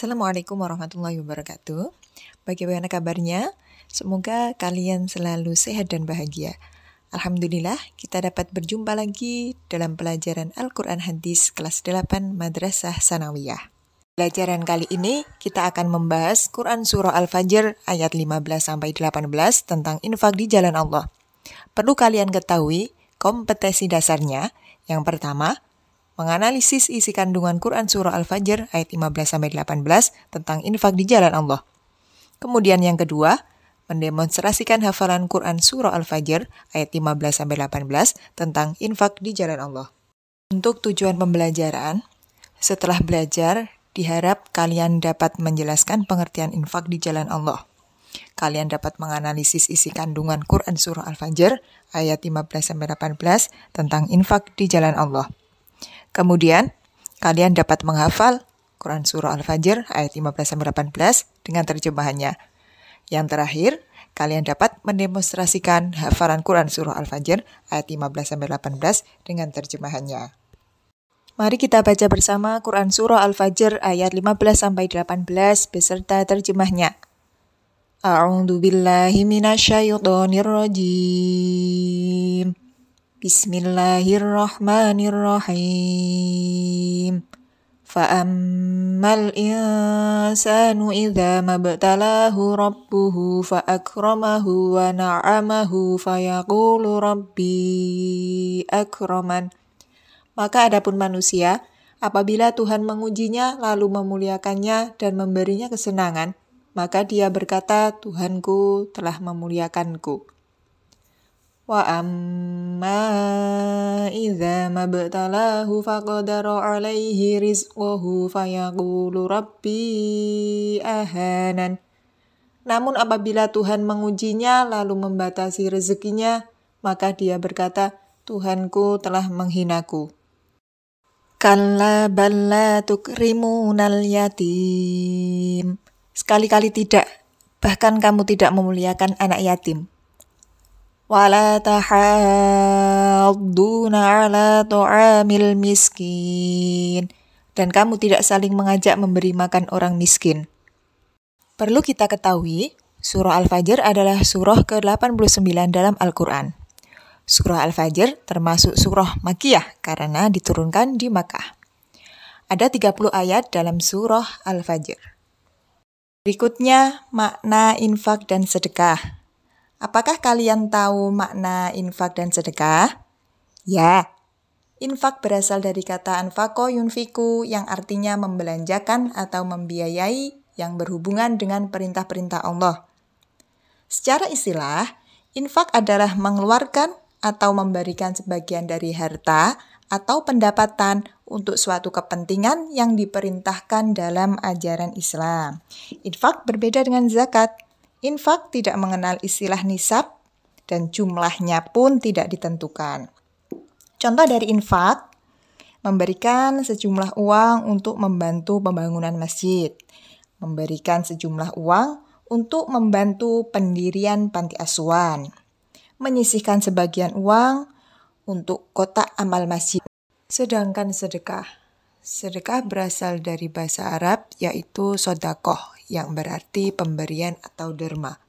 Assalamualaikum warahmatullahi wabarakatuh. Bagaimana kabarnya? Semoga kalian selalu sehat dan bahagia. Alhamdulillah, kita dapat berjumpa lagi dalam pelajaran Al-Quran Hadis kelas 8 Madrasah Sanawiyah. Pelajaran kali ini kita akan membahas Quran Surah Al-Fajr ayat 15-18 tentang infak di jalan Allah. Perlu kalian ketahui kompetensi dasarnya. Yang pertama, menganalisis isi kandungan Quran Surah Al-Fajr ayat 15-18 tentang infak di jalan Allah. Kemudian yang kedua, mendemonstrasikan hafalan Quran Surah Al-Fajr ayat 15-18 tentang infak di jalan Allah. Untuk tujuan pembelajaran, setelah belajar, diharap kalian dapat menjelaskan pengertian infak di jalan Allah. Kalian dapat menganalisis isi kandungan Quran Surah Al-Fajr ayat 15-18 tentang infak di jalan Allah. Kemudian, kalian dapat menghafal Quran Surah Al-Fajr ayat 15-18 dengan terjemahannya. Yang terakhir, kalian dapat mendemonstrasikan hafalan Quran Surah Al-Fajr ayat 15-18 dengan terjemahannya. Mari kita baca bersama Quran Surah Al-Fajr ayat 15-18 beserta terjemahnya. A'udzu billahi minasyaitonir rajim. Bismillahirrahmanirrahim. Fa'ammal insanu idza mabtalahu rabbuhu fa'akramahu wa na'amahu fayaqulu rabbi akraman. Maka adapun manusia, apabila Tuhan mengujinya lalu memuliakannya dan memberinya kesenangan, maka dia berkata, Tuhanku telah memuliakanku. Wa amma idza mabtalahu faqadara alaihi rizqahu fayaqulu rabbi ahanan. Namun apabila Tuhan mengujinya lalu membatasi rezekinya, maka dia berkata, Tuhanku telah menghinaku. Kalla bal la tukrimunal yatim. Sekali-kali tidak, bahkan kamu tidak memuliakan anak yatim. Wala tahadduna ala ta'amil miskin. Dan kamu tidak saling mengajak memberi makan orang miskin. Perlu kita ketahui, surah Al-Fajr adalah surah ke-89 dalam Al-Quran. Surah Al-Fajr termasuk surah Makkiyah karena diturunkan di Makkah. Ada 30 ayat dalam surah Al-Fajr. Berikutnya, makna infak dan sedekah. Apakah kalian tahu makna infak dan sedekah? Ya, infak berasal dari kata anfaqo yunfiku yang artinya membelanjakan atau membiayai yang berhubungan dengan perintah-perintah Allah. Secara istilah, infak adalah mengeluarkan atau memberikan sebagian dari harta atau pendapatan untuk suatu kepentingan yang diperintahkan dalam ajaran Islam. Infak berbeda dengan zakat. Infak tidak mengenal istilah nisab dan jumlahnya pun tidak ditentukan. Contoh dari infak, memberikan sejumlah uang untuk membantu pembangunan masjid, memberikan sejumlah uang untuk membantu pendirian panti asuhan, menyisihkan sebagian uang untuk kotak amal masjid. Sedangkan sedekah berasal dari bahasa Arab yaitu sodakoh yang berarti pemberian atau derma.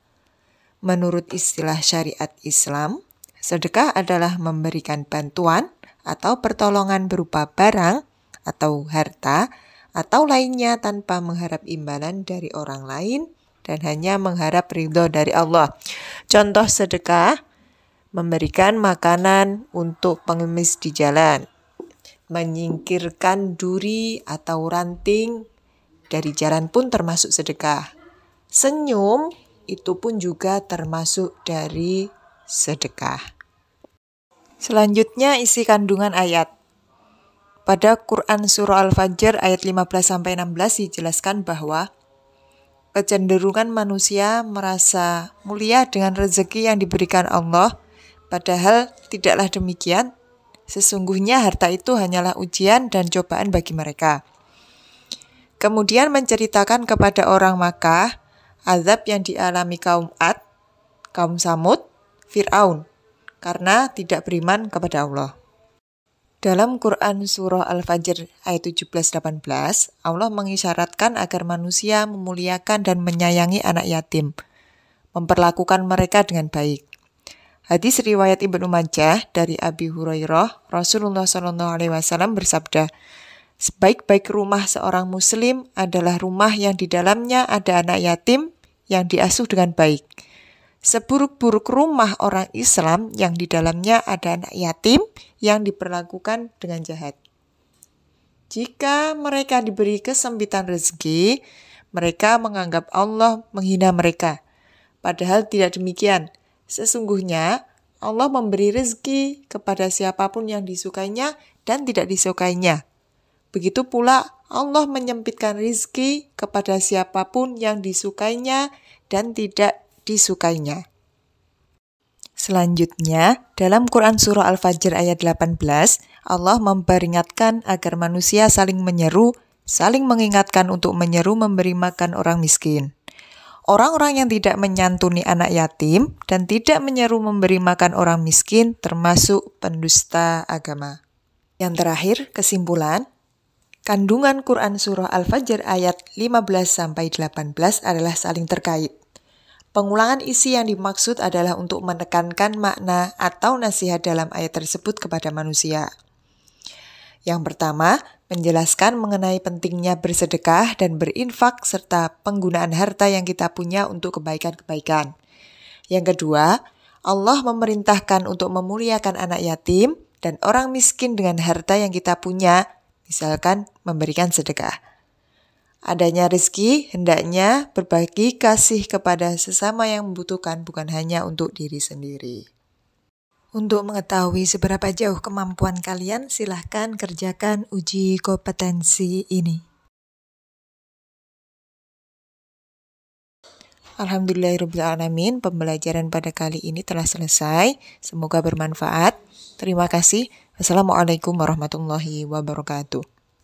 Menurut istilah syariat Islam, sedekah adalah memberikan bantuan atau pertolongan berupa barang atau harta atau lainnya tanpa mengharap imbalan dari orang lain dan hanya mengharap ridho dari Allah. Contoh sedekah, memberikan makanan untuk pengemis di jalan, menyingkirkan duri atau ranting dari jalan pun termasuk sedekah. Senyum itu pun juga termasuk dari sedekah. Selanjutnya isi kandungan ayat. Pada Quran Surah Al-Fajr ayat 15-16 dijelaskan bahwa kecenderungan manusia merasa mulia dengan rezeki yang diberikan Allah, padahal tidaklah demikian. Sesungguhnya harta itu hanyalah ujian dan cobaan bagi mereka. Kemudian menceritakan kepada orang Makkah azab yang dialami kaum Ad, kaum Samud, Fir'aun karena tidak beriman kepada Allah. Dalam Quran Surah Al-Fajr ayat 17-18, Allah mengisyaratkan agar manusia memuliakan dan menyayangi anak yatim, memperlakukan mereka dengan baik. Hadis riwayat Ibnu Majah dari Abi Hurairah, Rasulullah SAW bersabda, sebaik-baik rumah seorang muslim adalah rumah yang di dalamnya ada anak yatim yang diasuh dengan baik. Seburuk-buruk rumah orang Islam yang di dalamnya ada anak yatim yang diperlakukan dengan jahat. Jika mereka diberi kesempitan rezeki, mereka menganggap Allah menghina mereka. Padahal tidak demikian. Sesungguhnya Allah memberi rezeki kepada siapapun yang disukainya dan tidak disukainya. Begitu pula Allah menyempitkan rezeki kepada siapapun yang disukainya dan tidak disukainya. Selanjutnya, dalam Quran Surah Al-Fajr ayat 18, Allah memperingatkan agar manusia saling menyeru, saling mengingatkan untuk menyeru memberi makan orang miskin. Orang-orang yang tidak menyantuni anak yatim dan tidak menyeru memberi makan orang miskin termasuk pendusta agama. Yang terakhir, kesimpulan, kandungan Quran Surah Al-Fajr ayat 15-18 adalah saling terkait. Pengulangan isi yang dimaksud adalah untuk menekankan makna atau nasihat dalam ayat tersebut kepada manusia. Yang pertama, menjelaskan mengenai pentingnya bersedekah dan berinfak serta penggunaan harta yang kita punya untuk kebaikan-kebaikan. Yang kedua, Allah memerintahkan untuk memuliakan anak yatim dan orang miskin dengan harta yang kita punya, misalkan memberikan sedekah. Adanya rezeki hendaknya berbagi kasih kepada sesama yang membutuhkan, bukan hanya untuk diri sendiri. Untuk mengetahui seberapa jauh kemampuan kalian, silahkan kerjakan uji kompetensi ini. Alhamdulillahirrahmanirrahim, pembelajaran pada kali ini telah selesai. Semoga bermanfaat. Terima kasih. Wassalamualaikum warahmatullahi wabarakatuh.